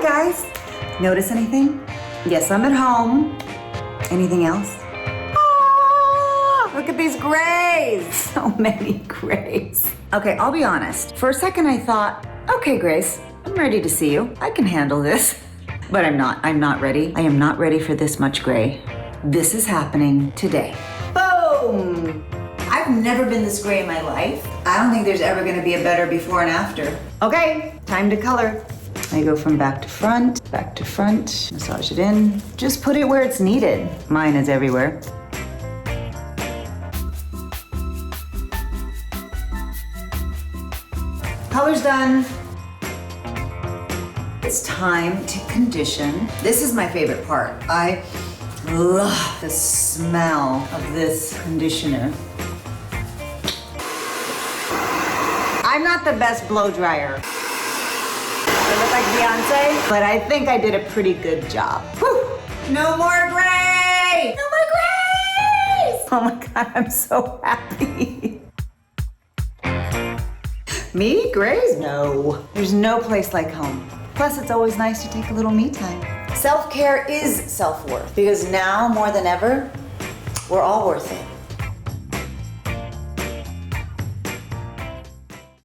Hi guys. Notice anything? Yes, I'm at home. Anything else? Ah, look at these grays. So many grays. Okay, I'll be honest. For a second I thought, okay, Grace, I'm ready to see you. I can handle this. But I'm not. I'm not ready. I am not ready for this much gray. This is happening today. Boom! I've never been this gray in my life. I don't think there's ever gonna be a better before and after. Okay, time to color. I go from back to front, massage it in. Just put it where it's needed. Mine is everywhere. Color's done. It's time to condition. This is my favorite part. I love the smell of this conditioner. I'm not the best blow dryer. I look like Beyonce, but I think I did a pretty good job. Whew. No more gray! No more grays! Oh my God, I'm so happy. Me? Grays? No. There's no place like home. Plus, it's always nice to take a little me time. Self-care is self-worth, because now more than ever, we're all worth it.